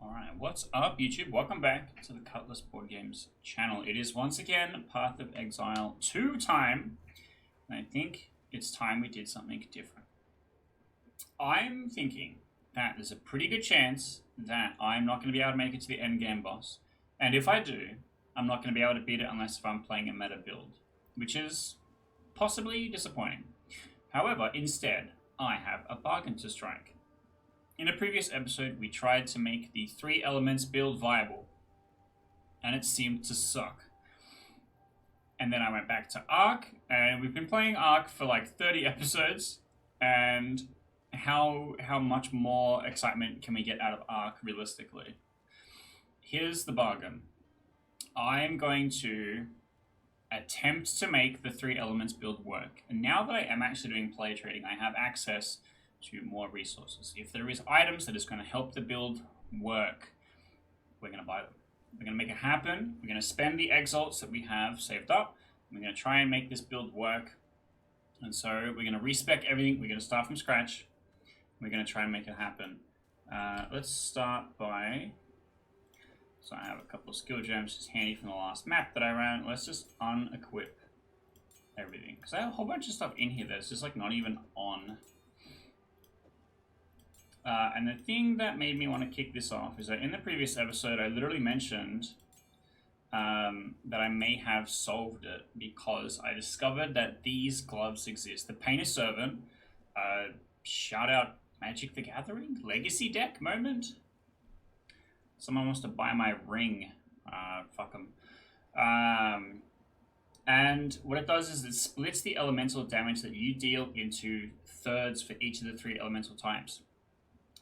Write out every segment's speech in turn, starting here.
Alright, what's up YouTube? Welcome back to the Cutlass Board Games channel. It is once again Path of Exile 2 time, and I think it's time we did something different. I'm thinking that there's a pretty good chance that I'm not going to be able to make it to the end game boss, and if I do, I'm not going to be able to beat it unless if I'm playing a meta build, which is possibly disappointing. However, instead, I have a bargain to strike. In a previous episode, we tried to make the 3 elements build viable, and it seemed to suck. And then I went back to Ark, and we've been playing Ark for like 30 episodes, and how much more excitement can we get out of Ark realistically? Here's the bargain. I'm going to attempt to make the 3 elements build work. And now that I am actually doing play trading, I have access to more resources. If there is items that is going to help the build work, we're going to buy them. We're going to make it happen. We're going to spend the exalts that we have saved up. We're going to try and make this build work. And so we're going to respec everything. We're going to start from scratch. We're going to try and make it happen. Let's start by... So I have a couple of skill gems just handy from the last map that I ran. Let's just unequip everything. Because I have a whole bunch of stuff in here that's just like not even on. And the thing that made me want to kick this off is that in the previous episode, I literally mentioned that I may have solved it because I discovered that these gloves exist. The Painter Servant, shout out Magic the Gathering, Legacy deck moment. Someone wants to buy my ring. Fuck them. And what it does is it splits the elemental damage that you deal into thirds for each of the 3 elemental types.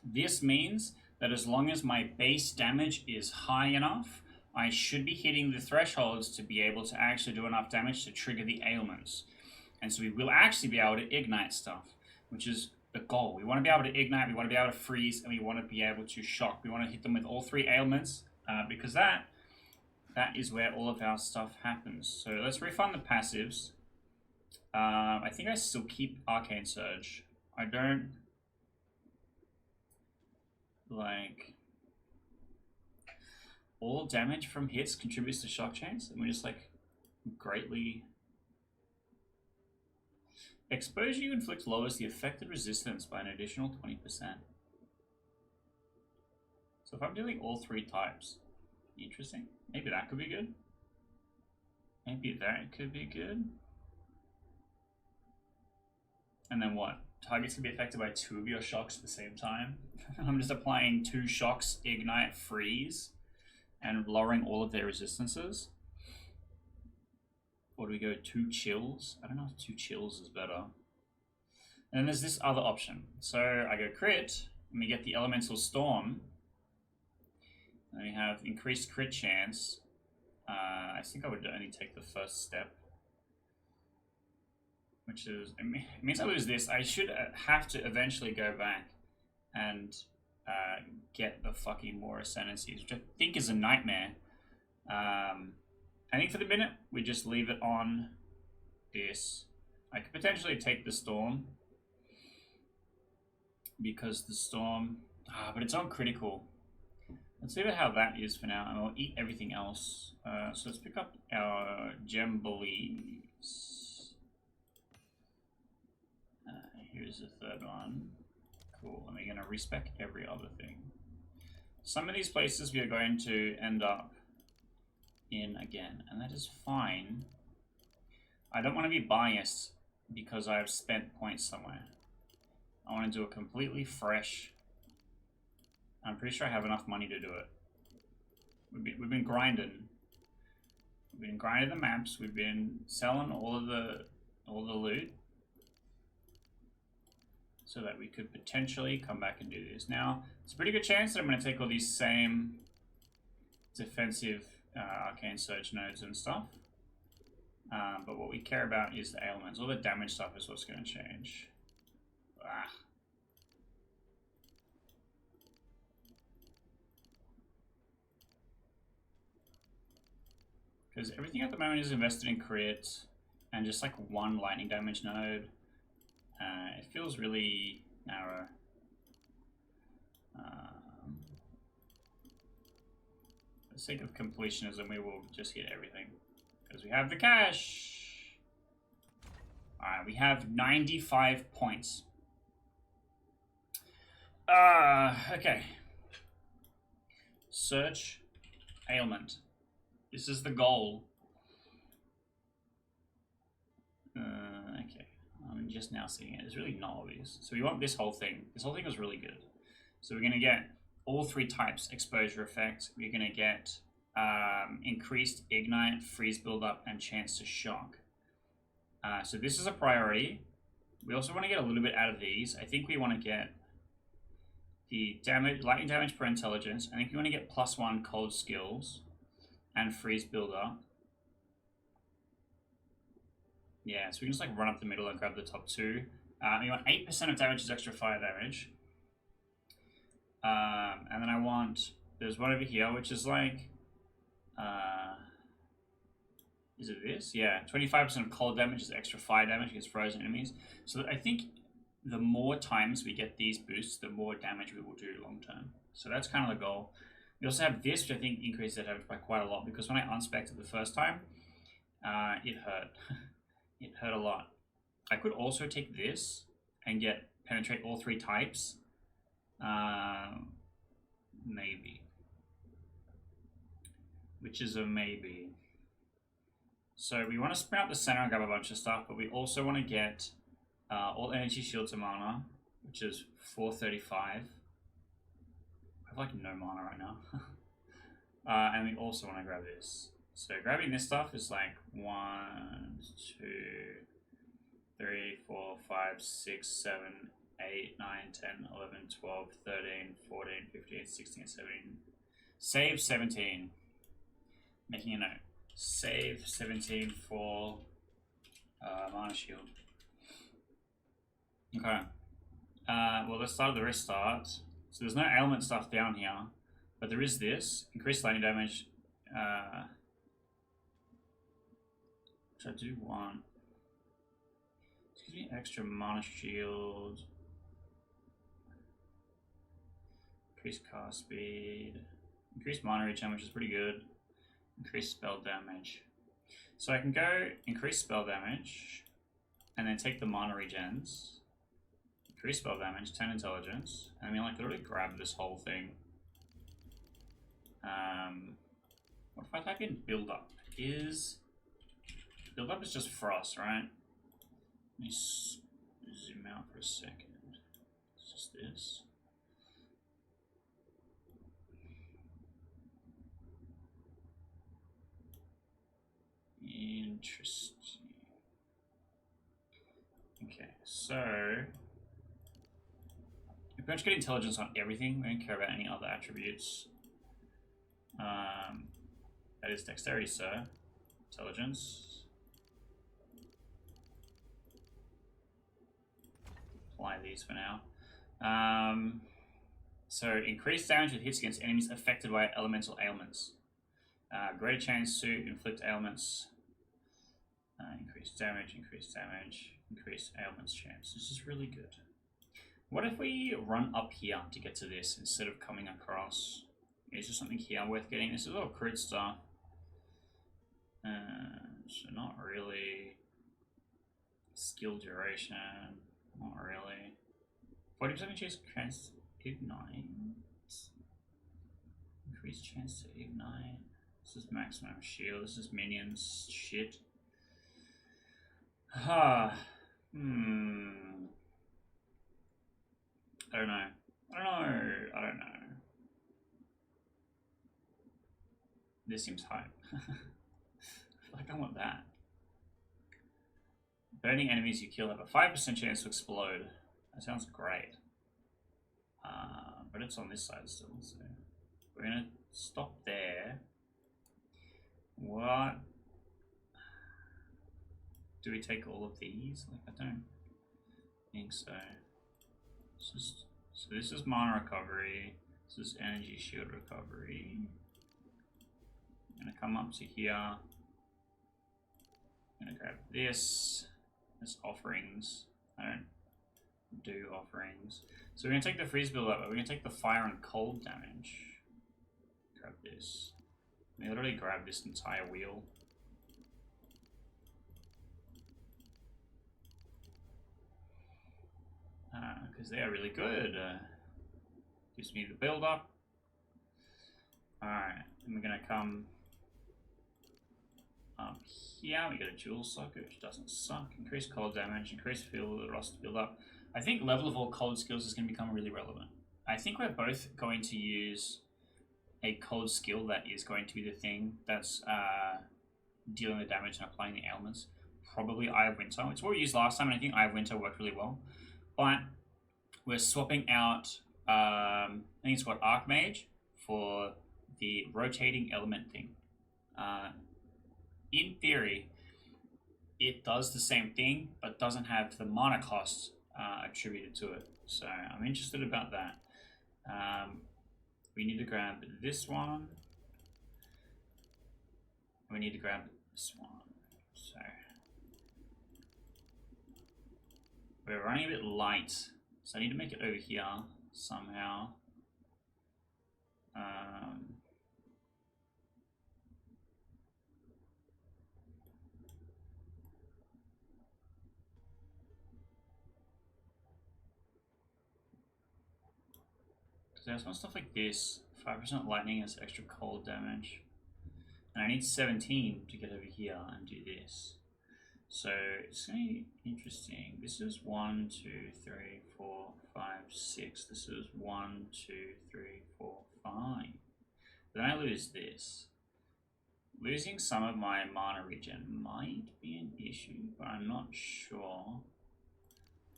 This means that as long as my base damage is high enough, I should be hitting the thresholds to be able to actually do enough damage to trigger the ailments. And so we will actually be able to ignite stuff, which is the goal. We want to be able to ignite, we want to be able to freeze, and we want to be able to shock. We want to hit them with all 3 ailments, because that is where all of our stuff happens. So let's refund the passives. I think I still keep Arcane Surge. I don't... like, all damage from hits contributes to shock chains, and we just like greatly exposure you inflict lowers the affected resistance by an additional 20%. So if I'm doing all 3 types, interesting. Maybe that could be good. Maybe that could be good. And then what? Targets can be affected by 2 of your shocks at the same time. I'm just applying 2 shocks, ignite, freeze, and lowering all of their resistances. Or do we go 2 chills? I don't know if 2 chills is better. And then there's this other option. So I go crit, and we get the elemental storm. And we have increased crit chance. I think I would only take the first step. Which is, it means I lose this. I should have to eventually go back and get the fucking more ascendancies, which I think is a nightmare. I think for the minute, we just leave it on this. I could potentially take the storm, because the storm, but it's on critical. Let's leave it how that is for now, and we'll eat everything else. So let's pick up our gem bellies. Here's the 3rd one. Cool, and we're going to respec every other thing. Some of these places we are going to end up in again, and that is fine. I don't want to be biased because I've spent points somewhere. I want to do a completely fresh... I'm pretty sure I have enough money to do it. We've been grinding. We've been grinding the maps. We've been selling all the loot, so that we could potentially come back and do this. Now, it's a pretty good chance that I'm going to take all these same defensive Arcane Surge nodes and stuff. But what we care about is the ailments. All the damage stuff is what's going to change. Because everything at the moment is invested in crit, and just like 1 lightning damage node. It feels really narrow. the sake of completionism, we will just get everything. Because we have the cash. Alright, we have 95 points. Okay. Search ailment. This is the goal. Okay. I'm just now seeing it. It's really not obvious. So we want this whole thing. This whole thing was really good. So we're going to get all 3 types exposure effect. We're going to get increased ignite, freeze buildup, and chance to shock. So this is a priority. We also want to get a little bit out of these. I think we want to get the damage, lightning damage per intelligence. I think we want to get +1 cold skills and freeze buildup. Yeah, so we can just like run up the middle and grab the top 2. We want 8% of damage is extra fire damage. And then I want, there's one over here, which is like, is it this? Yeah, 25% of cold damage is extra fire damage against frozen enemies. So I think the more times we get these boosts, the more damage we will do long term. So that's kind of the goal. We also have this, which I think increases that damage by quite a lot, because when I unspec'd it the first time, it hurt. It hurt a lot. I could also take this and get penetrate all 3 types. Maybe. Which is a maybe. So we want to sprint out the center and grab a bunch of stuff, but we also want to get all energy shields and mana, which is 435. I have like no mana right now. And we also want to grab this. So grabbing this stuff is like 1, 2, 3, 4, 5, 6, 7, 8, 9, 10, 11, 12, 13, 14, 15, 16, 17. Save 17. Making a note. Save 17 for mana shield. Okay. Well, let's start with the restart. So there's no ailment stuff down here, but there is this. Increased lightning damage. Which I do want. Excuse me, extra mana shield. Increased cast speed. Increased mana regen, which is pretty good. Increased spell damage. So I can go increase spell damage, and then take the mana regens. Increase spell damage, 10 intelligence, and I mean like literally grab this whole thing. What if I type in build up? Build up is just frost, right? Let me zoom out for a second. It's just this. Interesting. Okay, so we pretty much get intelligence on everything. We don't care about any other attributes. That is dexterity, sir. Intelligence. Apply these for now. So increased damage with hits against enemies affected by elemental ailments. Greater chance to inflict ailments. Increased damage, increased ailments chance. This is really good. What if we run up here to get to this instead of coming across? Is there something here worth getting? This is all crit stuff. So not really. Skill duration, not really. 40% chance to ignite. Increased chance to ignite. This is maximum shield. This is minions shit. I don't know. This seems hype. I feel like I want that. Burning enemies you kill have a 5% chance to explode. That sounds great. But it's on this side still, so we're gonna stop there. What? Do we take all of these? Like, I don't think so. So this is mana recovery. This is energy shield recovery. I'm gonna come up to here. I'm gonna grab this. There's offerings. I don't do offerings. So we're gonna take the freeze build up, but we're gonna take the fire and cold damage. Grab this. I literally grabbed this entire wheel. Because they are really good. Gives me the build up. Alright, and we're gonna come up here. We got a dual socket, which doesn't suck. Increase cold damage, increase field rust build up. I think level of all cold skills is going to become really relevant. I think we're both going to use a cold skill that is going to be the thing that's dealing the damage and applying the ailments. Probably Eye of Winter. It's what we used last time, and I think Eye of Winter worked really well. But we're swapping out, I think it's what, Archmage for the rotating element thing. In theory, it does the same thing, but doesn't have the mana cost attributed to it. So I'm interested about that. We need to grab this one. We need to grab this one. So we're running a bit light, so I need to make it over here somehow. There's some stuff like this. 5% lightning has extra cold damage. And I need 17 to get over here and do this. So it's going to be interesting. This is 1, 2, 3, 4, 5, 6. This is 1, 2, 3, 4, 5. Then I lose this. Losing some of my mana regen might be an issue, but I'm not sure.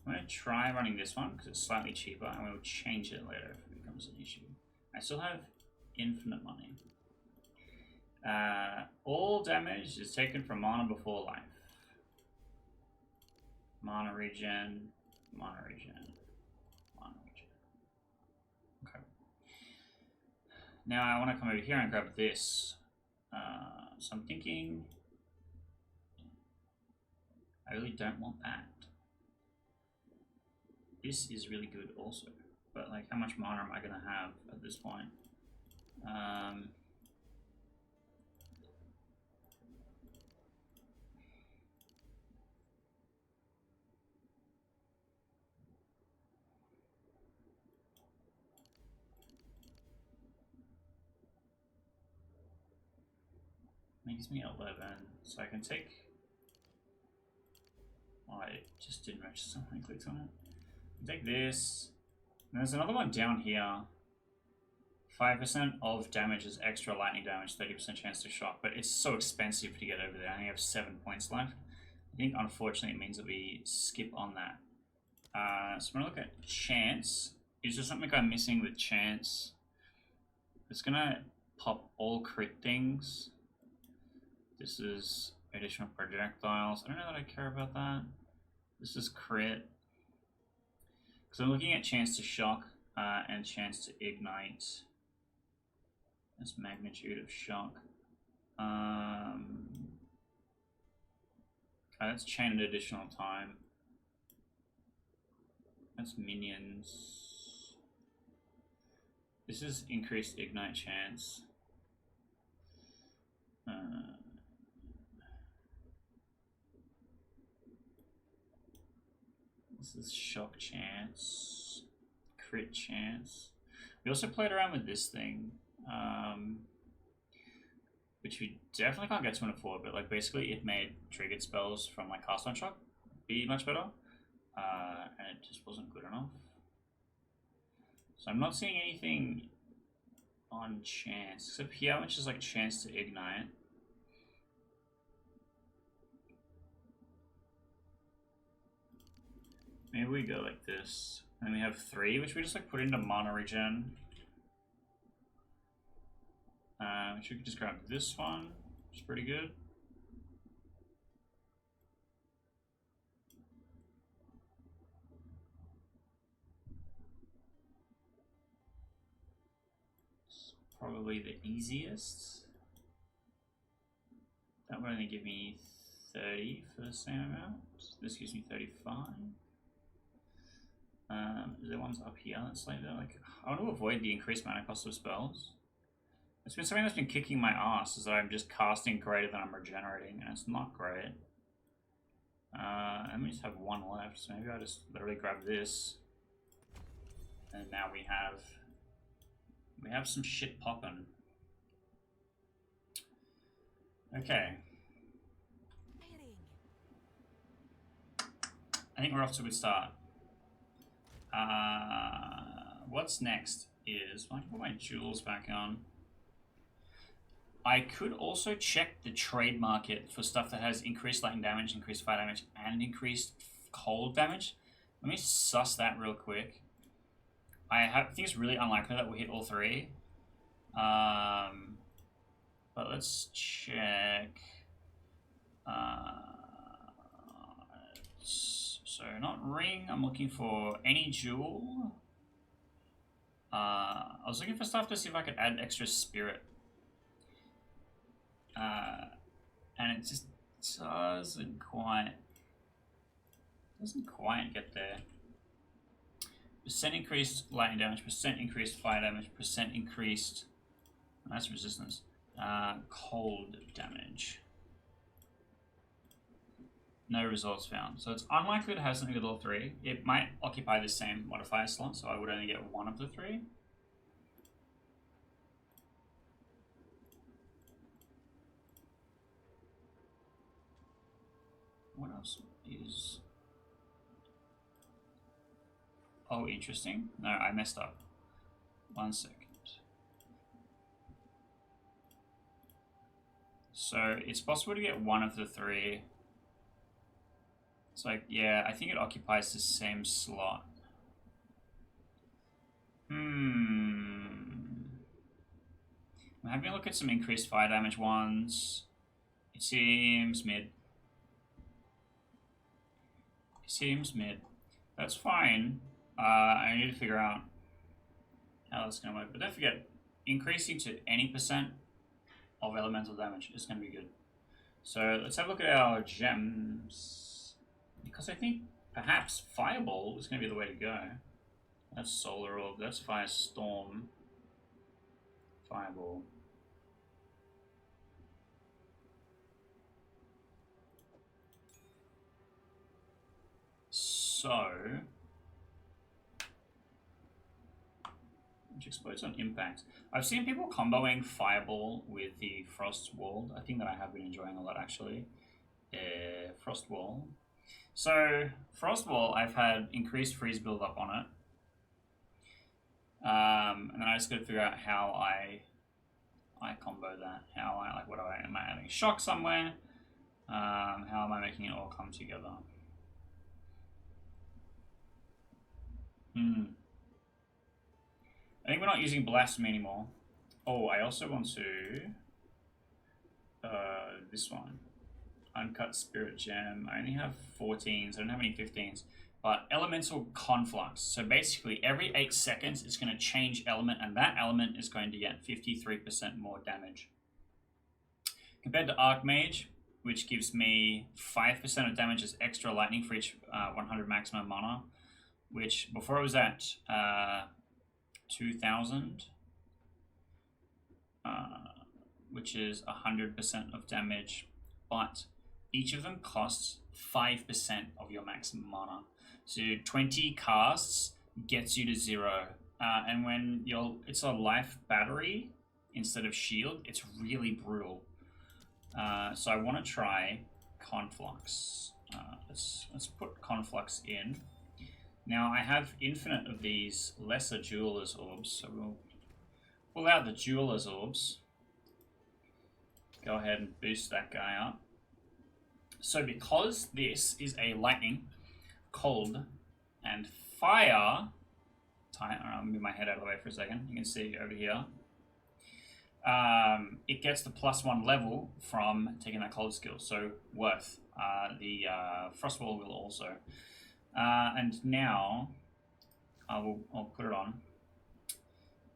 I'm going to try running this one because it's slightly cheaper, and we'll change it later if it becomes an issue. I still have infinite money. All damage is taken from mana before life. Mana regen, mana regen, mana regen. Okay. Now I want to come over here and grab this. So I'm thinking I really don't want that. This is really good also, but like how much mana am I going to have at this point? Makes me 11, so I can take. Oh, I just didn't register when I clicked on it. Take this. And there's another one down here. 5% of damage is extra lightning damage, 30% chance to shock, but it's so expensive to get over there. I only have 7 points left. I think unfortunately it means that we skip on that. So I'm gonna look at chance. Is there something I'm missing with chance? It's gonna pop all crit things. This is additional projectiles. I don't know that I care about that. This is crit. So I'm looking at chance to shock and chance to ignite. That's magnitude of shock. That's chain at additional time. That's minions. This is increased ignite chance. This is shock chance, crit chance. We also played around with this thing, which we definitely can't get to in a 4, but like basically it made triggered spells from like cast on shock be much better, and it just wasn't good enough. So I'm not seeing anything on chance, except here which is like chance to ignite. Maybe we go like this. And we have 3, which we just like put into mana regen. Which we could just grab this one, which is pretty good. It's probably the easiest. That would only give me 30 for the same amount. This gives me 35. Is there ones up here that's like that? Like, I want to avoid the increased mana cost of spells. It's been something that's been kicking my ass, is that I'm just casting greater than I'm regenerating, and it's not great. Let me just have one left, so maybe I just literally grab this. And now we have some shit popping. Okay. I think we're off to a good start. What's next is, I can put my jewels back on. I could also check the trade market for stuff that has increased lightning damage, increased fire damage, and increased cold damage. Let me suss that real quick. I think it's really unlikely that we'll hit all three. But let's check. So not ring, I'm looking for any jewel. I was looking for stuff to see if I could add extra spirit. And it just doesn't quite get there. Percent increased lightning damage, percent increased fire damage, percent increased, that's resistance, cold damage. No results found. So it's unlikely to have something with all three. It might occupy the same modifier slot, so I would only get one of the three. What else is... Oh, interesting. No, I messed up. 1 second. So it's possible to get one of the three. It's like, yeah, I think it occupies the same slot. I'm having a look at some increased fire damage ones. It seems mid. That's fine. I need to figure out how that's going to work. But don't forget, increasing to any percent of elemental damage is going to be good. So let's have a look at our gems. Because I think perhaps Fireball is going to be the way to go. That's Solar Orb, that's Firestorm. Fireball. So, which explodes on impact. I've seen people comboing Fireball with the Frost Wall. I think that I have been enjoying a lot actually. Frost Wall. So, Frost Wall, I've had increased freeze build up on it. And then I just got to figure out how I combo that. How I, like, am I adding shock somewhere? How am I making it all come together? I think we're not using Blasphemy anymore. Oh, I also want to... this one. Uncut Spirit Gem. I only have 14s. I don't have any 15s. But Elemental Conflux. So basically, every 8 seconds, it's going to change element, and that element is going to get 53% more damage. Compared to Archmage, which gives me 5% of damage as extra lightning for each 100 maximum mana, which before it was at 2,000, which is 100% of damage, but each of them costs 5% of your maximum mana. So 20 casts gets you to 0, and when it's a life battery instead of shield, it's really brutal. So I want to try Conflux. Let's put Conflux in. Now I have infinite of these lesser Jeweler's Orbs, so we'll pull out the Jeweler's Orbs. Go ahead and boost that guy up. So because this is a lightning, cold, and fire type, I'll move my head out of the way for a second. You can see over here. It gets the +1 level from taking that cold skill, so worth. The Frost Wall will also. And now I'll put it on,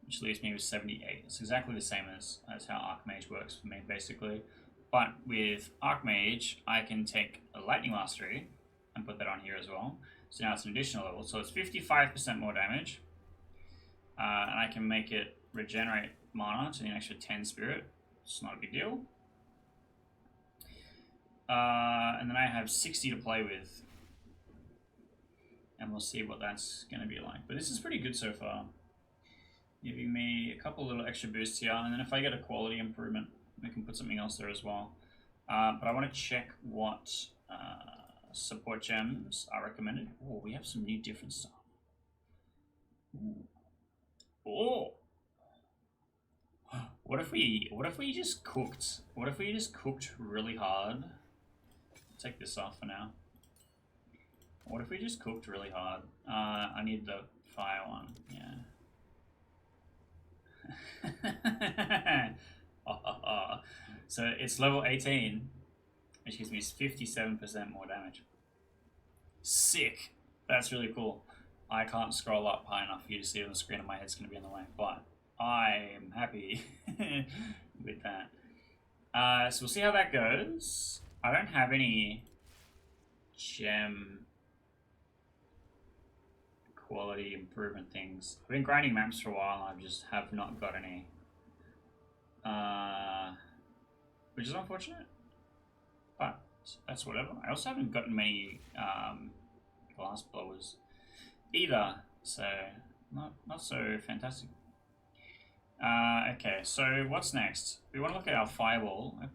which leaves me with 78. It's exactly the same as how Archmage works for me, basically. But with Archmage, I can take a Lightning Mastery and put that on here as well. So now it's an additional level. So it's 55% more damage. And I can make it regenerate mana to an extra 10 spirit. It's not a big deal. And then I have 60 to play with. And we'll see what that's going to be like. But this is pretty good so far. Giving me a couple little extra boosts here. And then if I get a quality improvement, we can put something else there as well. But I want to check what support gems are recommended. Oh, we have some new different stuff. Ooh. Oh! What if we just cooked? What if we just cooked really hard? Take this off for now. What if we just cooked really hard? I need the fire one, yeah. So it's level 18, which gives me 57% more damage. Sick. That's really cool. I can't scroll up high enough for you to see it on the screen and my head's going to be in the way, but I'm happy with that. So we'll see how that goes. I don't have any gem quality improvement things. I've been grinding maps for a while and I just have not got any. Which is unfortunate, but that's whatever. I also haven't gotten many glass blowers either, so not so fantastic. Okay, so what's next? We want to look at our firewall. Where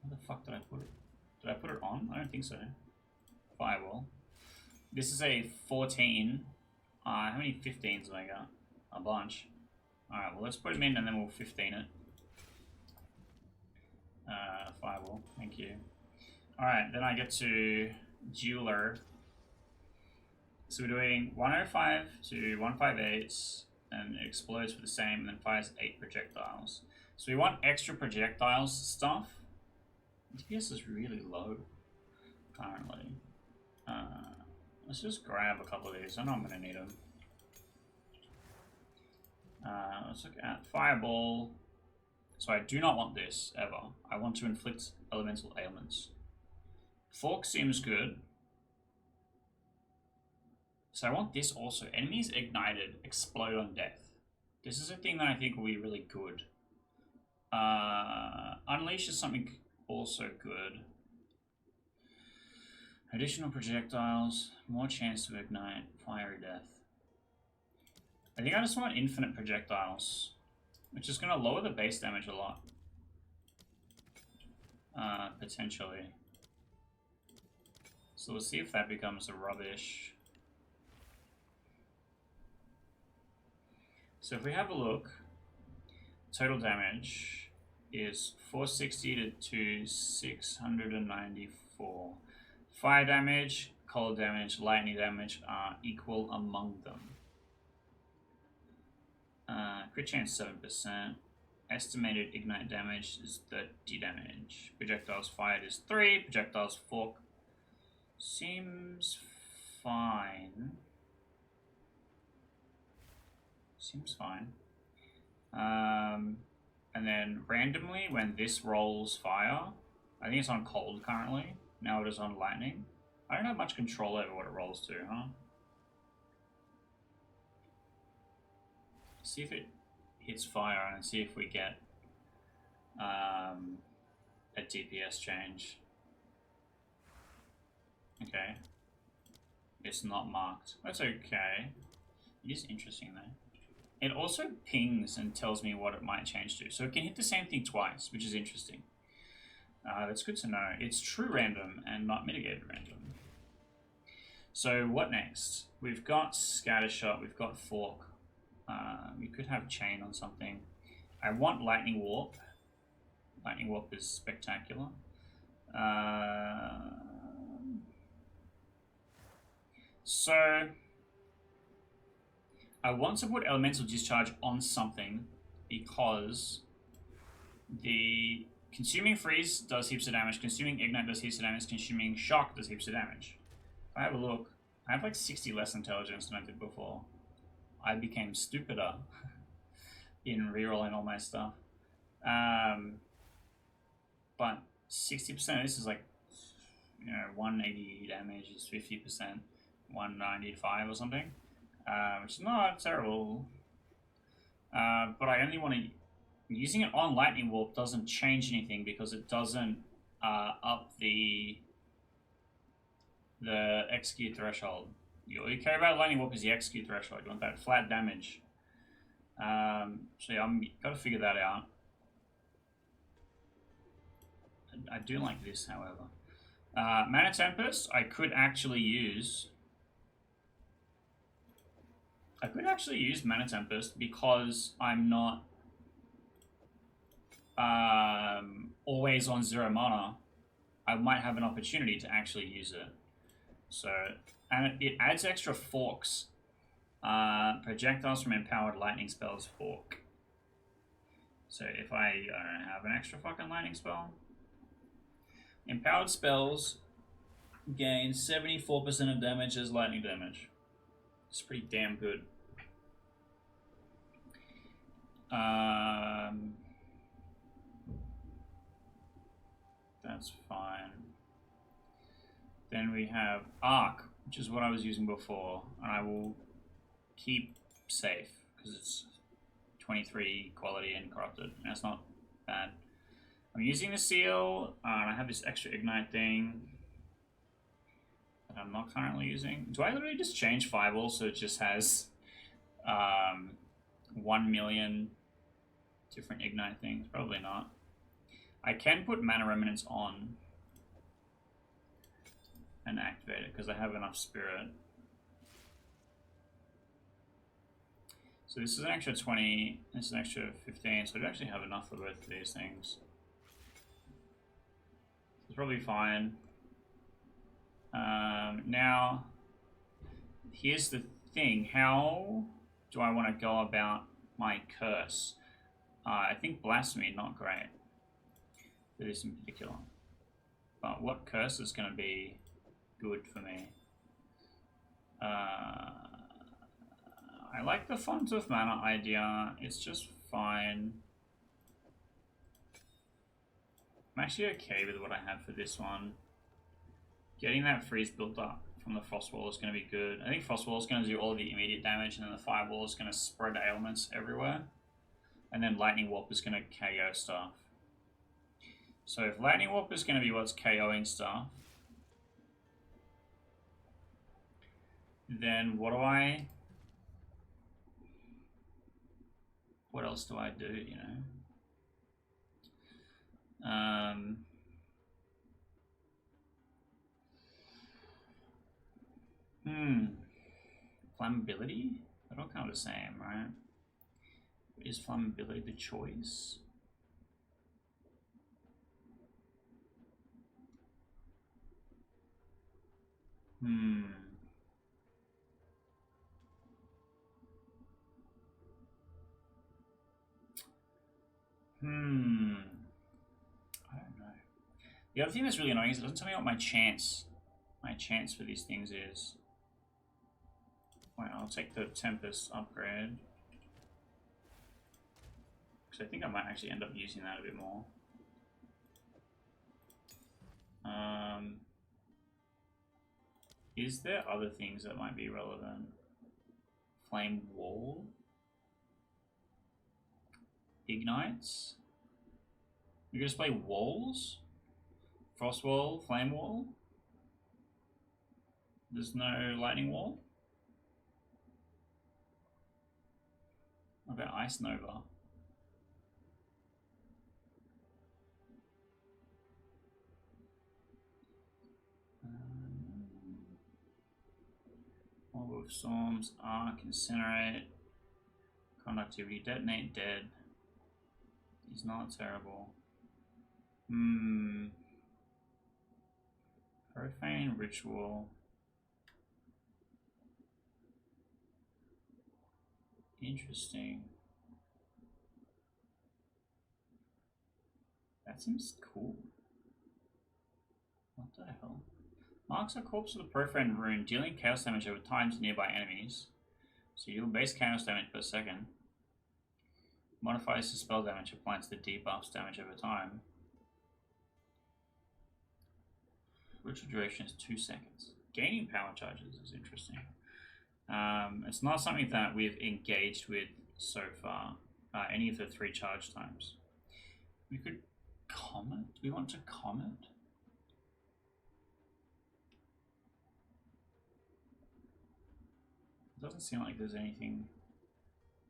the fuck did I put it? Did I put it on? I don't think so. Firewall. This is a 14. How many 15s have I got? A bunch. Alright, well let's put them in and then we'll 15 it. Firewall, thank you. Alright, then I get to Jeweler. So we're doing 105 to 158, and it explodes for the same, and then fires 8 projectiles. So we want extra projectiles stuff. DPS is really low currently. Let's just grab a couple of these. I know I'm going to need them. Let's look at Fireball. So I do not want this, ever. I want to inflict elemental ailments. Fork seems good. So I want this also. Enemies ignited explode on death. This is a thing that I think will be really good. Unleash is something also good. Additional projectiles, more chance to ignite, fiery death. I think I just want infinite projectiles, which is going to lower the base damage a lot. Potentially. So we'll see if that becomes a rubbish. So if we have a look, total damage is 460 to 694. Fire damage, cold damage, lightning damage are equal among them. Crit chance 7%. Estimated ignite damage is 30 damage. Projectiles fired is 3. Projectiles fork seems fine. Seems fine. And then randomly, when this rolls fire, I think it's on cold currently. Now it is on lightning. I don't have much control over what it rolls to, huh? See if it hits fire and see if we get a DPS change. Okay. It's not marked. That's okay. It is interesting though. It also pings and tells me what it might change to. So it can hit the same thing twice, which is interesting. That's good to know. It's true random and not mitigated random. So what next? We've got Scattershot, we've got Fork. We could have Chain on something. I want Lightning Warp. Lightning Warp is spectacular. So I want to put Elemental Discharge on something because the Consuming Freeze does heaps of damage, Consuming Ignite does heaps of damage, Consuming Shock does heaps of damage. If I have a look, I have like 60 less intelligence than I did before. I became stupider in rerolling all my stuff. But 60% of this is like, 180 damage is 50%, 195 or something. Which is not terrible. But I only want to... Using it on Lightning Warp doesn't change anything because it doesn't up the execute threshold. All you care about Lightning Warp is the execute threshold. You want that flat damage. So yeah, I'm got to figure that out. I do like this, however. Mana Tempest, I could actually use Mana Tempest because I'm not always on 0 mana. I might have an opportunity to actually use it. So, and it adds extra forks. Projectiles from empowered lightning spells fork. So if I don't have an extra fucking lightning spell. Empowered spells gain 74% of damage as lightning damage. It's pretty damn good. That's fine. Then we have Arc, which is what I was using before, and I will keep safe because it's 23 quality and corrupted, and that's not bad. I'm using the seal, and I have this extra ignite thing that I'm not currently using. Do I literally just change Fireball so it just has 1 million different ignite things? Probably not. I can put Mana Remnants on and activate it because I have enough spirit. So this is an extra 20, this is an extra 15, so I do actually have enough for both of these things. It's probably fine. Now, here's the thing. How do I want to go about my curse? I think Blasphemy, not great for this in particular. But what curse is going to be good for me? I like the Font of Mana idea. It's just fine. I'm actually okay with what I have for this one. Getting that freeze built up from the Frostwall is going to be good. I think Frostwall is going to do all the immediate damage, and then the Fireball is going to spread ailments everywhere. And then Lightning Warp is going to KO stuff. So if Lightning Warp is going to be what's KOing stuff, then what else do I do, you know? Flammability? They're all kind of the same, right? Is flammability the choice? I don't know. The other thing that's really annoying is it doesn't tell me what my chance for these things is. Wait, I'll take the Tempest upgrade. Because I think I might actually end up using that a bit more. Is there other things that might be relevant? Flame Wall? Ignites? You can just play walls? Frost Wall, Flame Wall? There's no Lightning Wall? What about Ice Nova? Mob of Storms, Arc, Incinerate, Conductivity, Detonate, Dead. He's not terrible. Profane, Ritual. Interesting. That seems cool. What the hell? Marks a corpse with a profane rune, dealing chaos damage over time to nearby enemies. So you deal base chaos damage per second. Modifies the spell damage applied to the debuffs damage over time. Ritual duration is 2 seconds. Gaining power charges is interesting. It's not something that we've engaged with so far. Any of the 3 charge times. We could comment. Do we want to comment? It doesn't seem like there's anything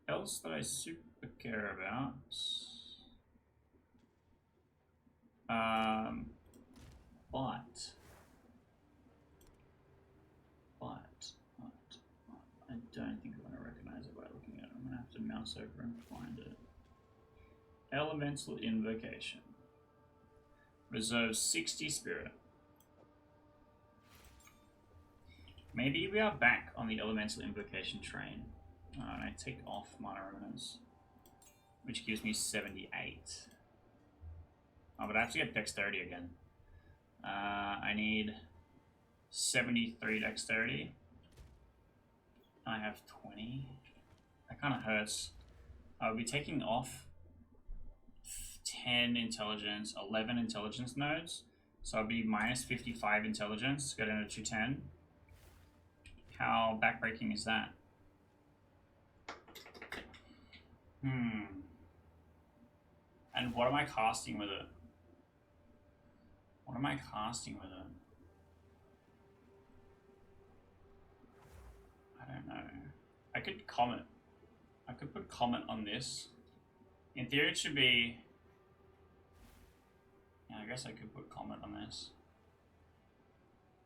else that I super care about. I don't think I'm going to recognize it by looking at it. I'm going to have to mouse over and find it. Elemental Invocation. Reserves 60 spirit. Maybe we are back on the Elemental Invocation train. And I take off Mana Remnants, which gives me 78. Oh, but I have to get Dexterity again. I need 73 Dexterity. I have 20. That kind of hurts. I'll be taking off 10 intelligence, 11 intelligence nodes. So I'll be minus 55 intelligence to go down to 210. How backbreaking is that? And what am I casting with it? What am I casting with it? I don't know. I could comment. I could put comment on this. In theory it should be... Yeah, I guess I could put comment on this.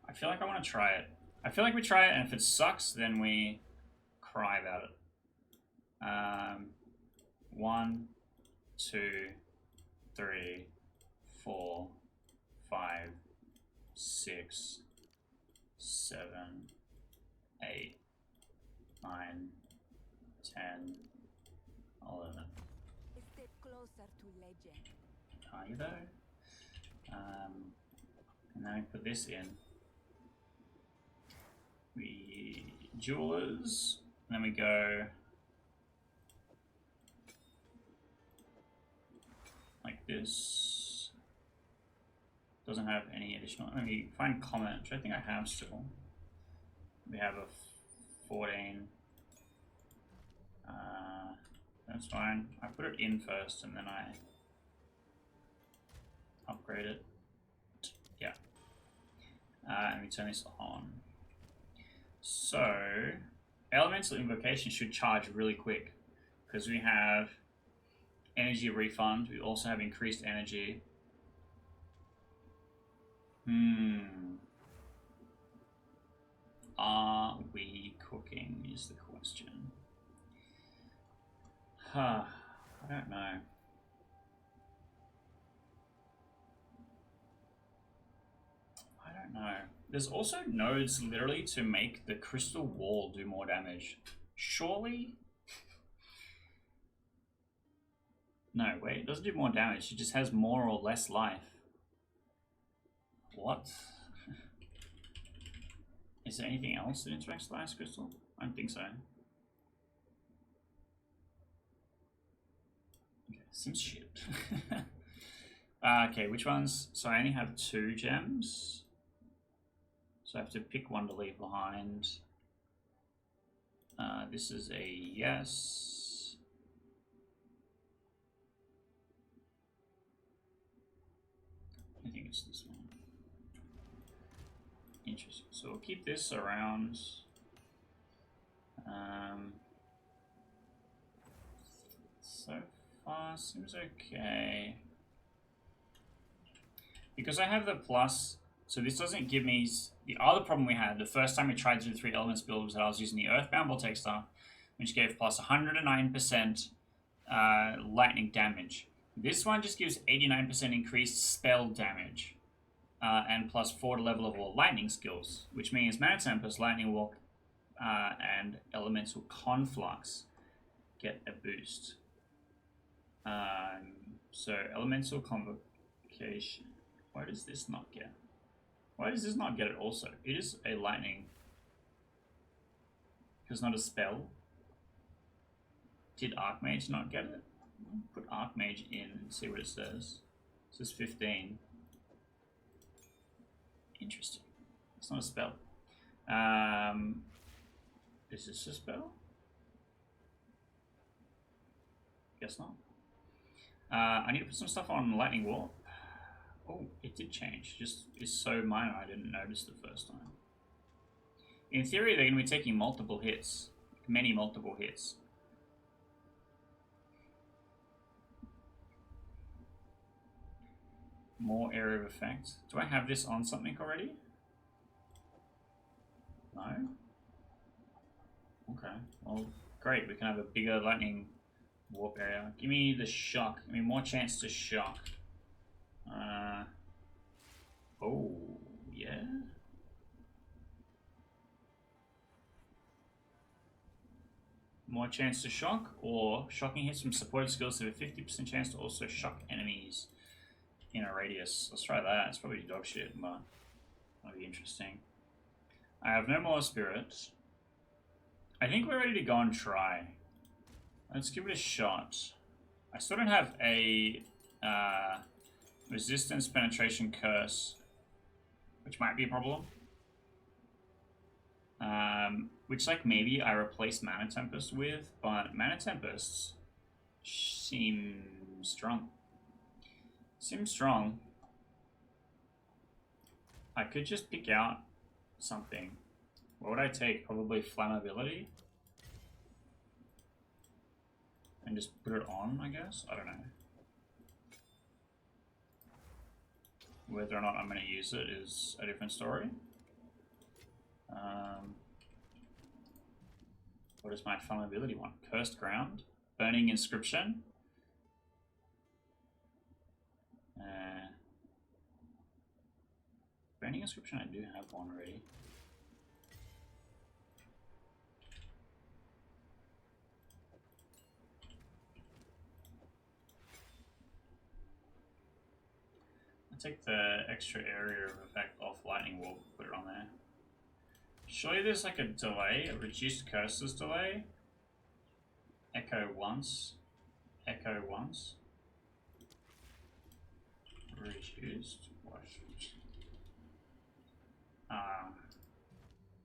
I feel like I want to try it. I feel like we try it, and if it sucks, then we cry about it. 1, 2, 3, 4, 5, 6, 7, 8, 9, 10, 11. A step closer to legend. Are you though? And then I put this in. We jewelers, and then we go like this. Doesn't have any additional. Let me find comment, which I think I have still. We have a 14. That's fine. I put it in first, and then I upgrade it. Yeah. And we turn this on. So, Elemental Invocation should charge really quick because we have energy refund. We also have increased energy. Are we cooking is the question. I don't know. I don't know. There's also nodes literally to make the crystal wall do more damage. Surely? No, wait, it doesn't do more damage. It just has more or less life. What? Is there anything else that interacts with Ice Crystal? I don't think so. Okay, some shit. Okay, which ones? So I only have 2 gems. So I have to pick one to leave behind. This is a yes. I think it's this one. Interesting. So we'll keep this around. So far seems okay. Because I have the plus, so this doesn't give me... The other problem we had, the first time we tried to do 3 elements build was that I was using the Earthbound Voltaic Star, which gave plus 109% lightning damage. This one just gives 89% increased spell damage. And plus 4 to level of all lightning skills, which means Mana Tempest, Lightning Walk, and Elemental Conflux get a boost. So Elemental Convocation. Why does this not get? Why does this not get it also? It is a lightning. It's not a spell. Did Archmage not get it? Put Archmage in and see what it says. It says 15. Interesting. It's not a spell. Is this a spell? Guess not. I need to put some stuff on Lightning Warp. Oh, it did change. Just is so minor I didn't notice the first time. In theory, they're going to be taking multiple hits. Many multiple hits. More area of effect. Do I have this on something already? No? Okay. Well, great. We can have a bigger lightning warp area. Give me the shock. Give me more chance to shock. Oh, yeah? More chance to shock, or shocking hits from supported skills have a 50% chance to also shock enemies in a radius. Let's try that. It's probably dog shit, but that'll be interesting. I have no more spirits. I think we're ready to go and try. Let's give it a shot. I still don't have a resistance penetration curse, which might be a problem. Which, like, maybe I replace Mana Tempest with, but Mana Tempests seem strong. Seems strong. I could just pick out something. What would I take? Probably Flammability? And just put it on, I guess? I don't know. Whether or not I'm going to use it is a different story. What is my Flammability one? Cursed Ground? Burning Inscription? Burning Inscription, I do have one already. I'll take the extra area of effect off Lightning Warp, put it on there. Surely there's like a delay, a reduced curses delay. Echo once. Echo once. Reduced.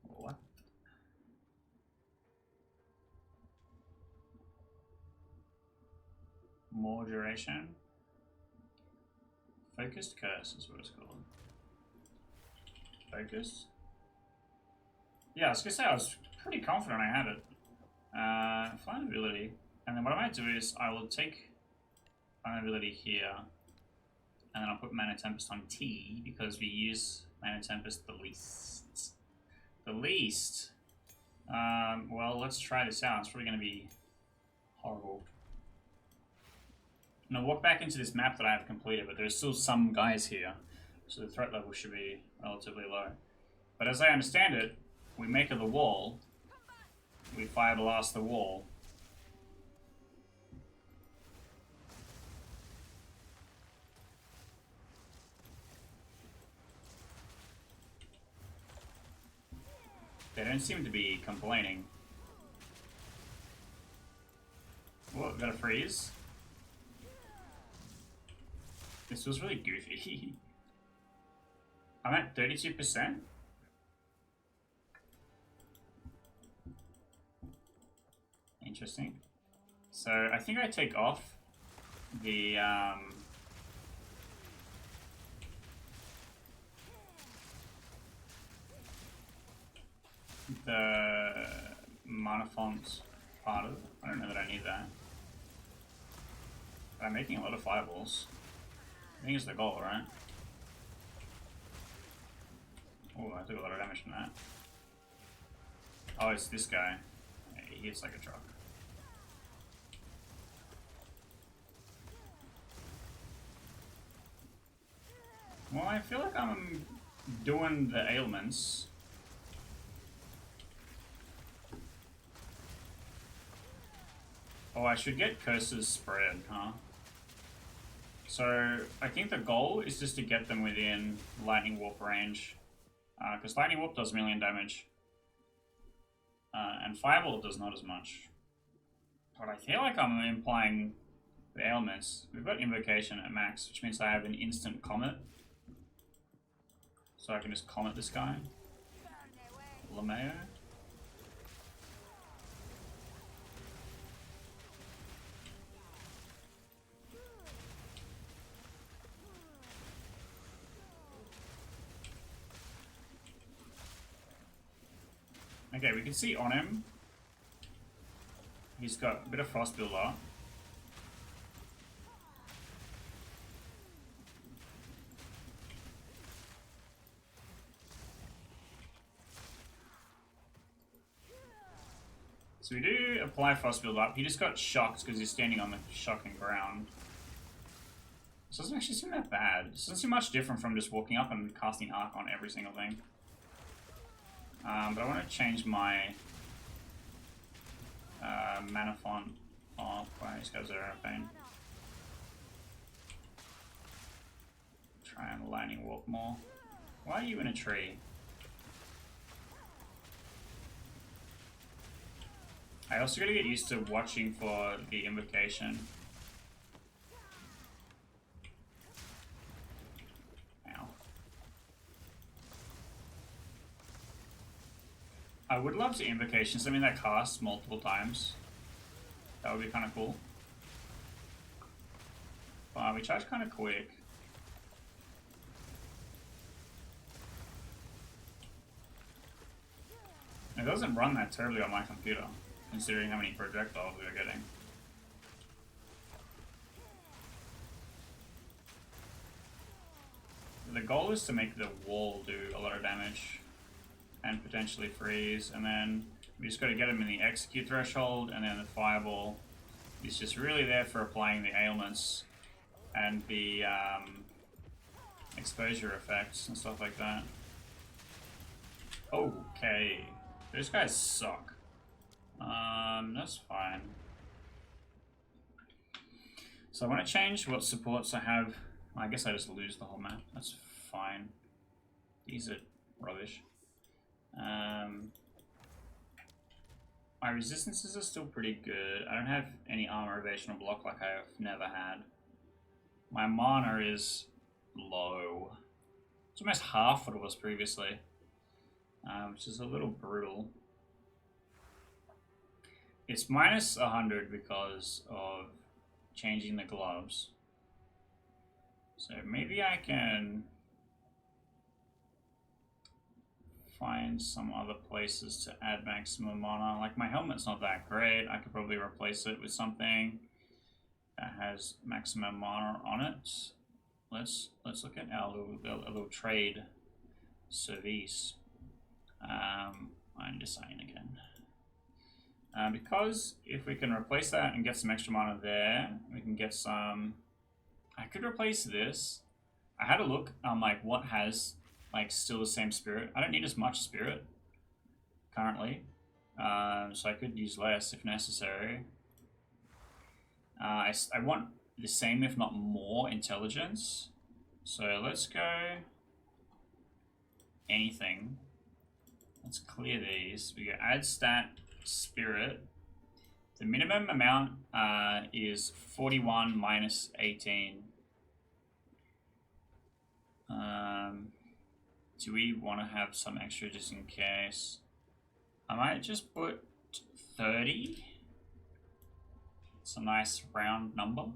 What? More duration. Focused curse is what it's called. Focused? Yeah, I was gonna say I was pretty confident I had it. Flammability. And then what I might do is I will take Flammability here, and then I'll put Mana Tempest on T because we use Mana Tempest the least. The least. Well, let's try this out. It's probably going to be horrible. I'm going to walk back into this map that I have completed, but there's still some guys here, so the threat level should be relatively low. But as I understand it, we make of the wall, we fire blast the wall. They don't seem to be complaining. Whoa, got a freeze? This was really goofy. I'm at 32%? Interesting. So I think I take off the mana font part of it. I don't know that I need that. But I'm making a lot of fireballs. I think it's the goal, right? Oh, I took a lot of damage from that. Oh, it's this guy. Yeah, he hits like a truck. Well, I feel like I'm doing the ailments. Oh, I should get curses spread, huh? So, I think the goal is just to get them within Lightning Warp range. Because Lightning Warp does million damage. And Fireball does not as much. But I feel like I'm implying the ailments. We've got Invocation at max, which means I have an instant Comet. So I can just Comet this guy. Lameo. Okay, we can see on him, he's got a bit of frost builder. So we do apply frost build up. He just got shocked because he's standing on the shocking ground. This doesn't actually seem that bad. This doesn't seem much different from just walking up and casting arc on every single thing. But I want to change my mana font off. Wow, these guys are a pain. Try and lightning walk more. Why are you in a tree? I also gotta get used to watching for the invocation. Ow. I would love to invocation something that casts multiple times. That would be kind of cool. But we charge kind of quick. It doesn't run that terribly on my computer, considering how many projectiles we are getting. The goal is to make the wall do a lot of damage and potentially freeze, and then we just got to get him in the execute threshold, and then the fireball is just really there for applying the ailments and the exposure effects and stuff like that. Okay, those guys suck. That's fine. So I want to change what supports I have. I guess I just lose the whole map. That's fine. These are rubbish. My resistances are still pretty good. I don't have any armor evasion or block like I've never had. My mana is low. It's almost half what it was previously, which is a little brutal. It's minus 100 because of changing the gloves. So maybe I can find some other places to add maximum mana. Like my helmet's not that great. I could probably replace it with something that has maximum mana on it. Let's look at our little trade service. I'm just saying again. Because if we can replace that and get some extra mana there, we can get some... I could replace this. I had a look on like what has like still the same spirit. I don't need as much spirit currently, so I could use less if necessary. I want the same if not more intelligence. So let's go anything. Let's clear these. We go add stat spirit. The minimum amount is 41 minus 18. Do we want to have some extra just in case? I might just put 30. It's a nice round number.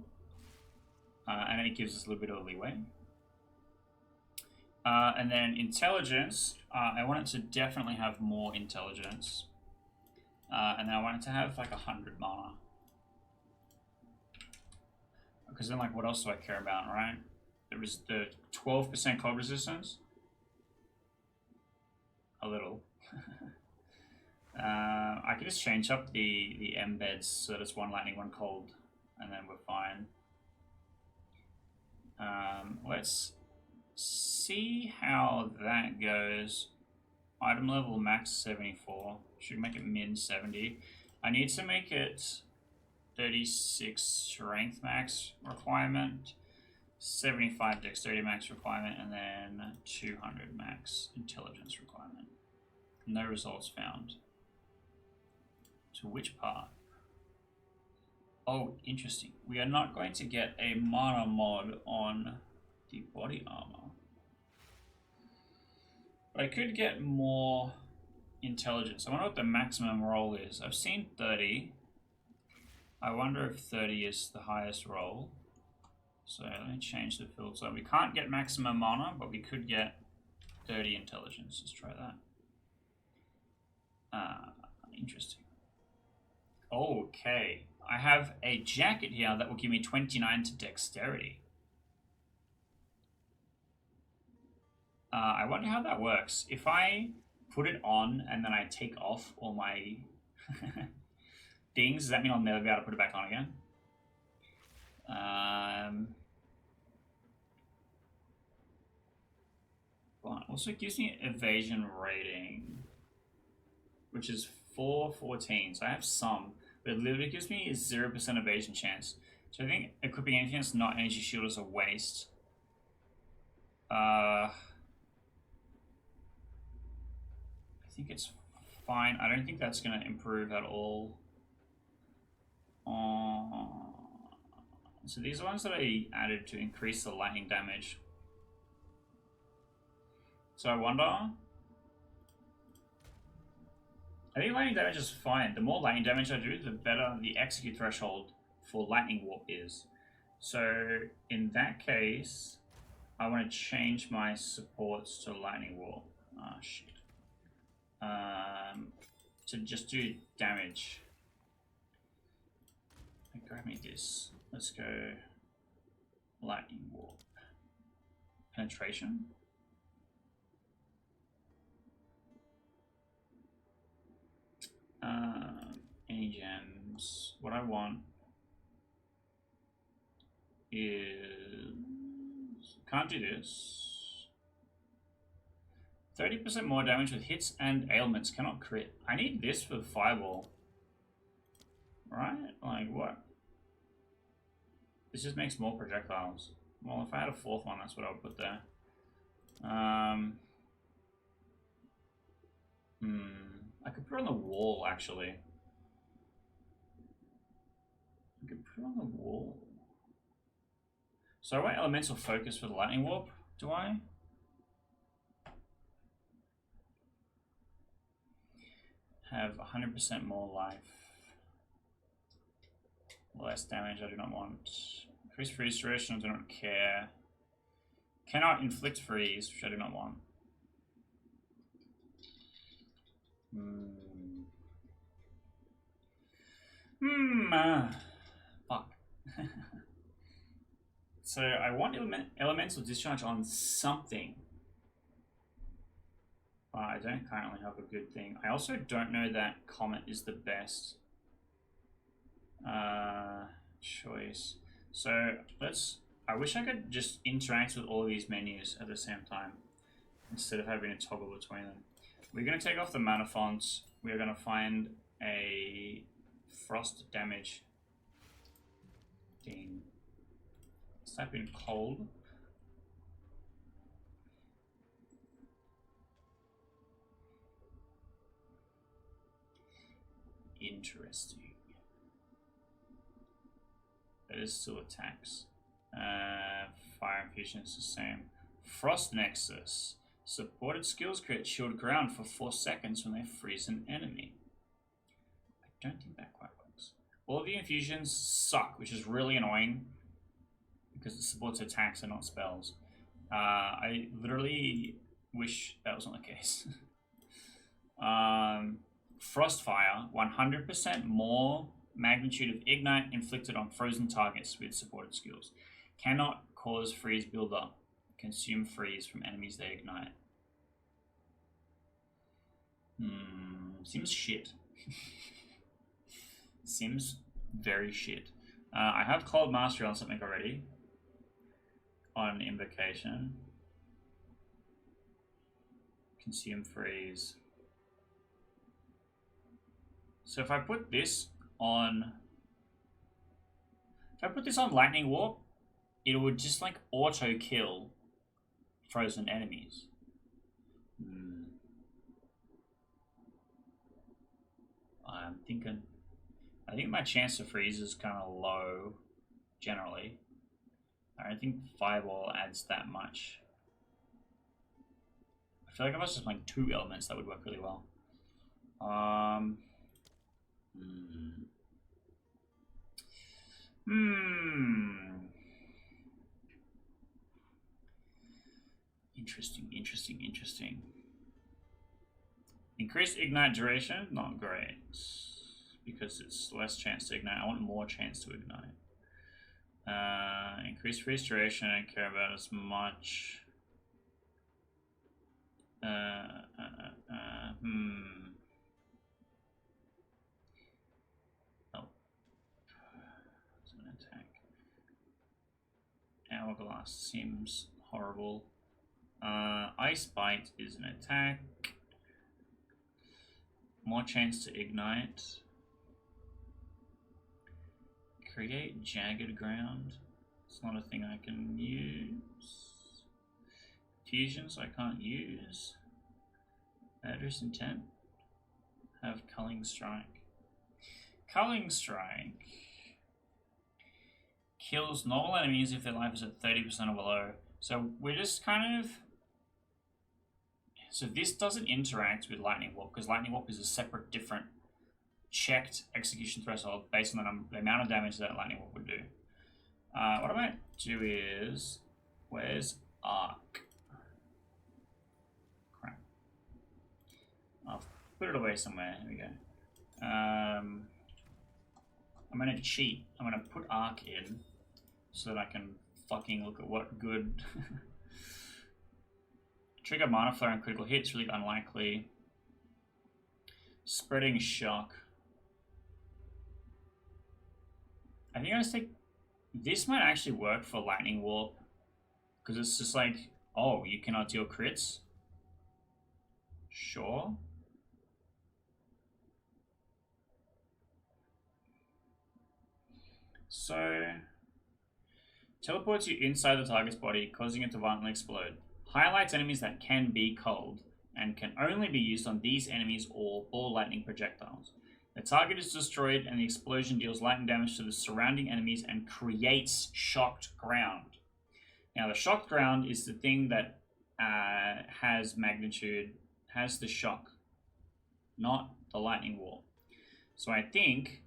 And it gives us a little bit of leeway. And then intelligence, I want it to definitely have more intelligence. And then I want it to have like 100 mana. Because then like what else do I care about, right? There was the 12% cold resistance. A little. I could just change up the embeds so that it's one lightning, one cold, and then we're fine. Let's see how that goes. Item level max 74. Should make it min 70. I need to make it 36 strength max requirement, 75 dexterity max requirement, and then 200 max intelligence requirement. No results found. To which part? Oh, interesting. We are not going to get a mana mod on the body armor. But I could get more intelligence. I wonder what the maximum roll is. I've seen 30. I wonder if 30 is the highest roll. So let me change the filter. We can't get maximum mana, but we could get 30 intelligence. Let's try that. Interesting. Okay. I have a jacket here that will give me 29 to dexterity. I wonder how that works. If I put it on and then I take off all my things, does that mean I'll never be able to put it back on again? But also gives me evasion rating, which is 414. So I have some, but it literally gives me a 0% evasion chance. So I think equipping anything that's not energy shield is a waste. I think it's fine. I don't think that's going to improve at all. So these are ones that I added to increase the lightning damage. So I wonder... I think lightning damage is fine. The more lightning damage I do, the better the execute threshold for lightning warp is. So in that case, I want to change my supports to lightning warp. Ah, shit. To just do damage. Grab me this. Let's go lightning warp. Penetration. Any gems. What I want is... Can't do this. 30% more damage with hits and ailments. Cannot crit. I need this for fireball. Right? Like, what? This just makes more projectiles. Well, if I had a fourth one, that's what I would put there. I could put it on the wall, actually. I could put it on the wall. So I want elemental focus for the lightning warp, do I? Have 100% more life. Less damage, I do not want. Increase freeze duration, I do not care. Cannot inflict freeze, which I do not want. Fuck. So I want elemental discharge on something. But I don't currently have a good thing. I also don't know that Comet is the best choice. So I wish I could just interact with all of these menus at the same time instead of having to toggle between them. We're going to take off the mana fonts. We're going to find a frost damage thing. Let's type in cold. Interesting. That is still attacks. Fire infusion is the same. Frost Nexus. Supported skills create shield ground for 4 seconds when they freeze an enemy. I don't think that quite works. All of the infusions suck, which is really annoying because it supports attacks and not spells. I literally wish that was not the case. Frostfire, 100% more magnitude of ignite inflicted on frozen targets with supported skills. Cannot cause freeze buildup. Consume freeze from enemies they ignite. Seems shit. Seems very shit. I have Cold Mastery on something already. On Invocation. Consume freeze. So if I put this on... If I put this on Lightning Warp, it would just like auto-kill frozen enemies. I'm thinking... I think my chance to freeze is kind of low, generally. I don't think Fireball adds that much. I feel like if I was just like 2 elements, that would work really well. Interesting. Increased ignite duration, not great. Because it's less chance to ignite. I want more chance to ignite. Increased freeze duration, I don't care about as much. Oh. It's an attack. Hourglass seems horrible. Ice Bite is an attack. More chance to ignite. Create Jagged Ground. It's not a thing I can use. Fusions I can't use. Murderous Intent. Have Culling Strike. Culling Strike kills normal enemies if their life is at 30% or below. So we're just kind of... So this doesn't interact with Lightning Warp, because Lightning Warp is a separate, different, checked execution threshold based on the amount of damage that Lightning Warp would do. What I might do is... Where's Arc? Crap. I'll put it away somewhere. Here we go. I'm going to cheat. I'm going to put Arc in so that I can fucking look at what good... Trigger Mana Flare and critical hits, really unlikely. Spreading Shock. I think I just take... This might actually work for Lightning Warp. Because it's just like, oh, you cannot deal crits? Sure. So... Teleports you inside the target's body, causing it to violently explode. Highlights enemies that can be cold, and can only be used on these enemies or ball lightning projectiles. The target is destroyed, and the explosion deals lightning damage to the surrounding enemies and creates shocked ground. Now, the shocked ground is the thing that has magnitude, has the shock, not the lightning wall. So I think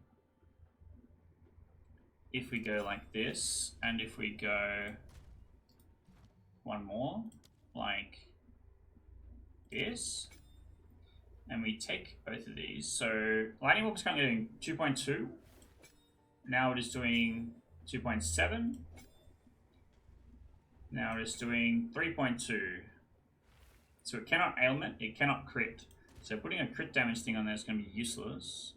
if we go like this, and if we go one more, like this, and we take both of these. So Lightning Warp is currently doing 2.2. Now it is doing 2.7. Now it is doing 3.2. So it cannot ailment, it cannot crit. So putting a crit damage thing on there is going to be useless.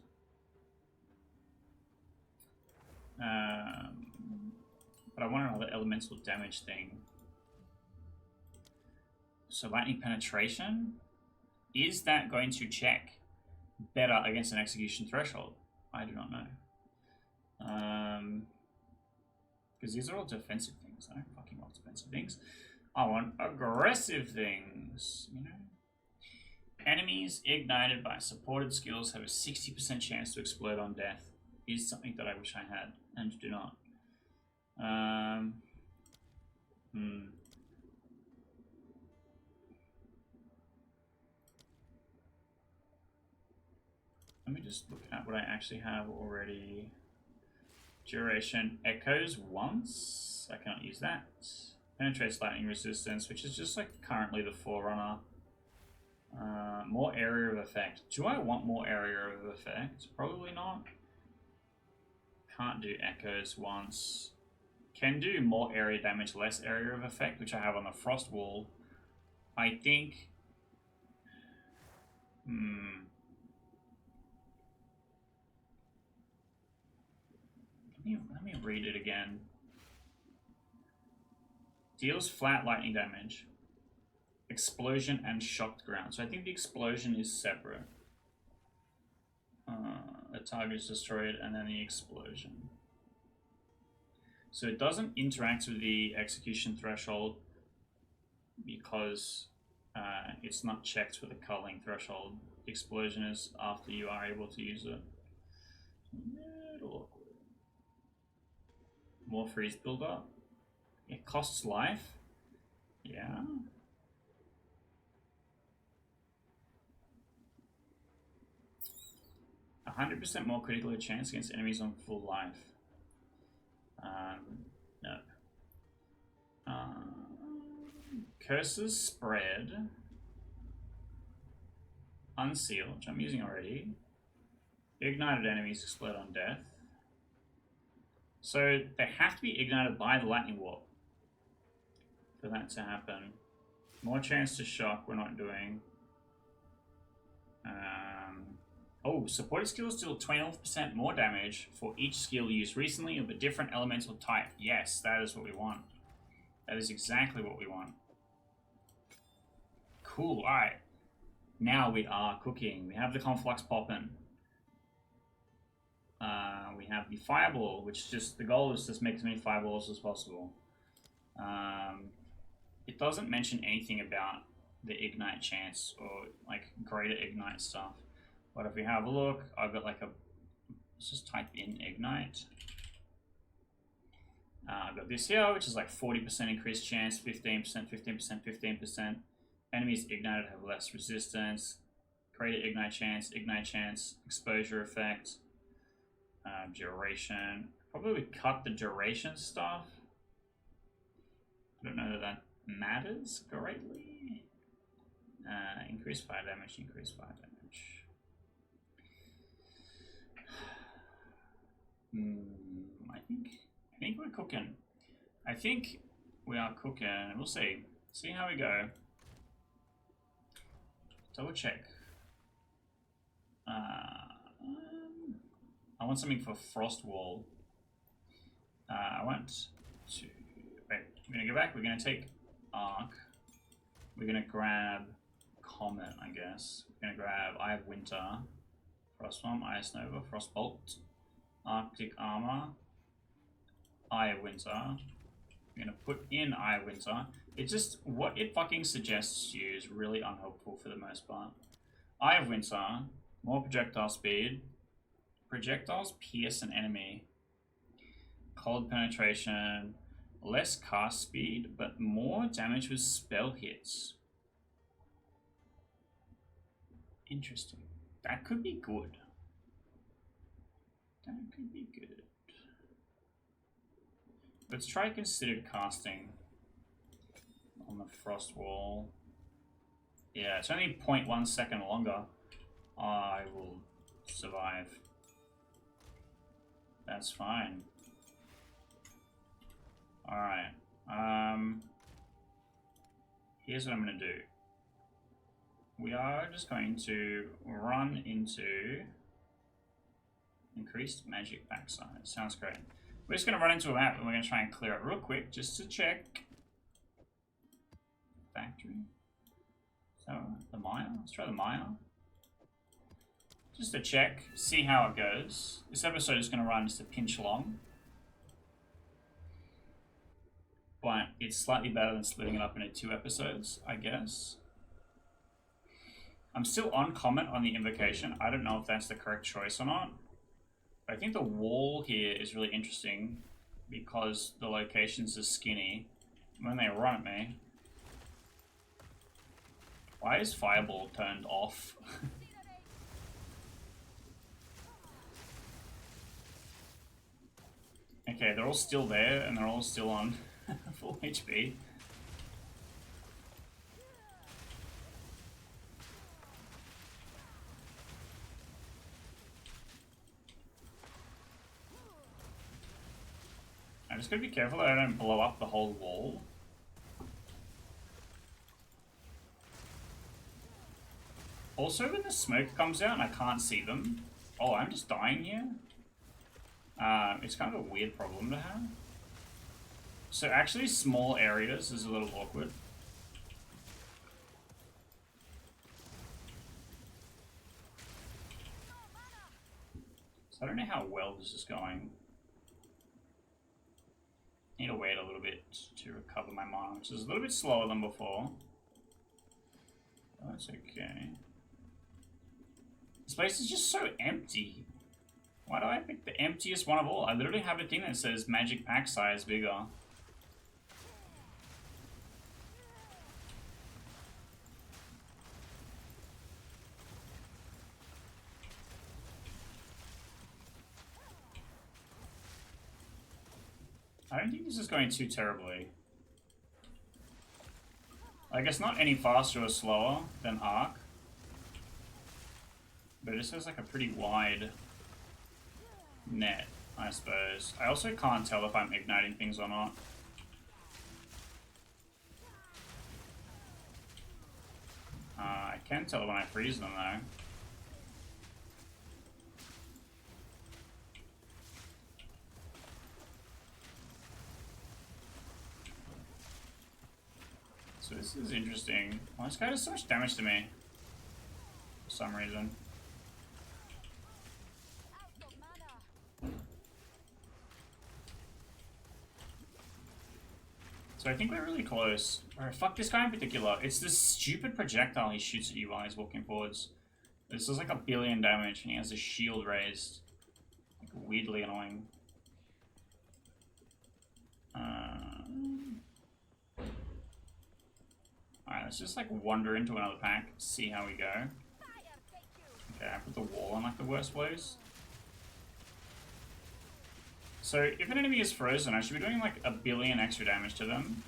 But I want another elemental damage thing. So lightning penetration, is that going to check better against an execution threshold? I do not know. Because these are all defensive things. I don't fucking want defensive things. I want aggressive things, you know? Enemies ignited by supported skills have a 60% chance to explode on death. Is something that I wish I had and do not. Let me just look at what I actually have already. Duration echoes once. I cannot use that. Penetrates lightning resistance, which is just like currently the Forerunner. More area of effect. Do I want more area of effect? Probably not. Can't do echoes once. Can do more area damage, less area of effect, which I have on the Frost Wall. I think... Let me read it again. Deals flat lightning damage. Explosion and shocked ground. So I think the explosion is separate. The target is destroyed and then the explosion. So it doesn't interact with the execution threshold because it's not checked for the culling threshold. The explosion is after you are able to use it. More freeze buildup. It costs life. Yeah. 100% more critical hit chance against enemies on full life. No. Curses spread. Unseal, which I'm using already. Ignited enemies explode on death. So they have to be ignited by the lightning warp for that to happen. More chance to shock, we're not doing. Oh, supported skills deal 12% more damage for each skill used recently of a different elemental type. Yes, that is what we want. That is exactly what we want. Cool, alright. Now we are cooking. We have the Conflux poppin'. We have the Fireball, which just, the goal is just make as many Fireballs as possible. It doesn't mention anything about the Ignite chance or like greater Ignite stuff. But if we have a look, I've got like a, let's just type in Ignite. I've got this here, which is like 40% increased chance, 15%, 15%, 15%. Enemies ignited have less resistance. Greater Ignite chance, exposure effect, duration. Probably we cut the duration stuff. I don't know that that matters greatly. Increase fire damage, increase fire damage. I think we're cooking. I think we are cooking. We'll see. See how we go. Double check. I want something for Frost Wall. I want to... Wait, we're going to go back. We're going to take Arc. We're going to grab Comet, I guess. We're going to grab Eye of Winter, Frostbomb, Ice Nova, Frostbolt, Arctic Armor, Eye of Winter. We're going to put in Eye of Winter. It just, what it fucking suggests to you is really unhelpful for the most part. Eye of Winter, more projectile speed. Projectiles pierce an enemy. Cold penetration, less cast speed, but more damage with spell hits. Interesting. That could be good. That could be good. Let's try considered casting on the Frost Wall. Yeah, it's only 0.1 second longer. I will survive. That's fine. Alright. Here's what I'm going to do. We are just going to run into increased magic backside. Sounds great. We're just going to run into a map and we're going to try and clear it real quick just to check. Factory. So, the Maya. Let's try the Maya. Just to check, see how it goes. This episode is going to run just a pinch long. But it's slightly better than splitting it up into 2 episodes, I guess. I'm still on comment on the invocation. I don't know if that's the correct choice or not. But I think the wall here is really interesting because the locations are skinny. When they run at me... Why is Fireball turned off? Okay, they're all still there and they're all still on full HP. I'm just gonna be careful that I don't blow up the whole wall. Also, when the smoke comes out and I can't see them... Oh, I'm just dying here? It's kind of a weird problem to have. So actually, small areas is a little awkward. So I don't know how well this is going. Need to wait a little bit to recover my mana, which is a little bit slower than before. That's okay. This place is just so empty. Why do I pick the emptiest one of all? I literally have a thing that says magic pack size bigger. I don't think this is going too terribly. Like, it's not any faster or slower than Arc. But it just has like a pretty wide net, I suppose. I also can't tell if I'm igniting things or not. I can tell when I freeze them though. So this is interesting. Well, this guy does so much damage to me. For some reason. So I think we're really close. Alright, fuck this guy in particular. It's this stupid projectile he shoots at you while he's walking forwards. This does like 1 billion damage and he has a shield raised. Like weirdly annoying. Alright, let's just like wander into another pack, see how we go. Okay, I put the wall on like the worst place. So if an enemy is frozen, I should be doing like 1 billion extra damage to them.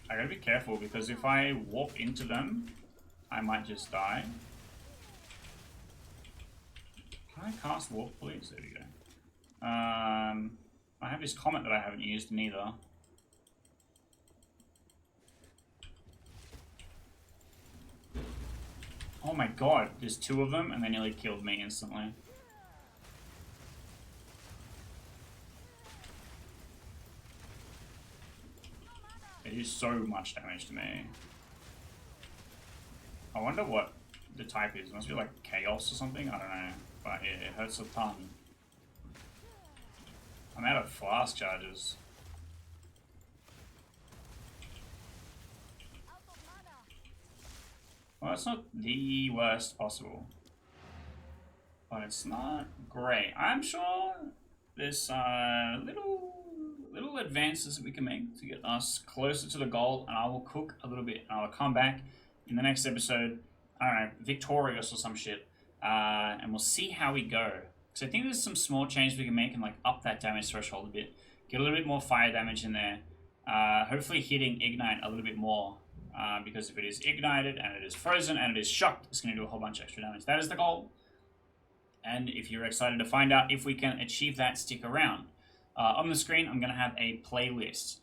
I gotta be careful because if I warp into them, I might just die. Can I cast warp, please? There we go. I have this comment that I haven't used neither. Oh my god, there's 2 of them and they nearly killed me instantly. It is so much damage to me. I wonder what the type is. It must be like Chaos or something? I don't know. But yeah, it hurts a ton. I'm out of flask charges. Well, it's not the worst possible. But it's not great. I'm sure there's little advances that we can make to get us closer to the goal, and I will cook a little bit, and I'll come back in the next episode, I don't know, victorious or some shit, and we'll see how we go. So I think there's some small changes we can make and like up that damage threshold a bit, get a little bit more fire damage in there, hopefully hitting Ignite a little bit more, because if it is ignited and it is frozen and it is shocked, it's going to do a whole bunch of extra damage. That is the goal. And if you're excited to find out if we can achieve that, stick around. On the screen, I'm going to have a playlist,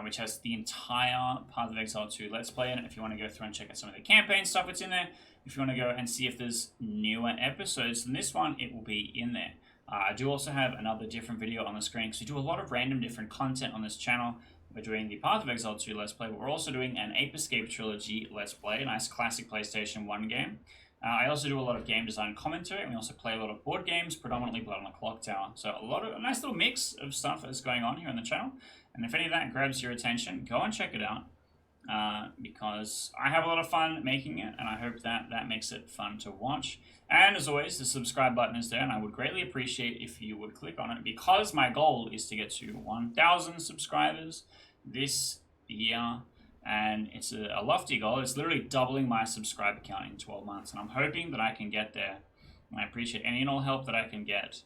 which has the entire Path of Exile 2 Let's Play in it. If you want to go through and check out some of the campaign stuff that's in there. If you want to go and see if there's newer episodes than this one, it will be in there. I do also have another different video on the screen, because we do a lot of random different content on this channel. We're doing the Path of Exile 2 Let's Play, but we're also doing an Ape Escape Trilogy Let's Play, a nice classic PlayStation 1 game. I also do a lot of game design commentary, and we also play a lot of board games, predominantly Blood on the Clock Tower. So a nice little mix of stuff that's going on here on the channel. And if any of that grabs your attention, go and check it out, because I have a lot of fun making it, and I hope that that makes it fun to watch. And as always, the subscribe button is there, and I would greatly appreciate if you would click on it, because my goal is to get to 1,000 subscribers this year. And it's a lofty goal. It's literally doubling my subscriber count in 12 months. And I'm hoping that I can get there. And I appreciate any and all help that I can get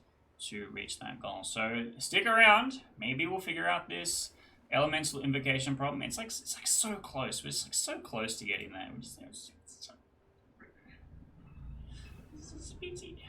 to reach that goal. So stick around. Maybe we'll figure out this elemental invocation problem. It's like so close. We're just like so close to getting there. It's so... This is busy.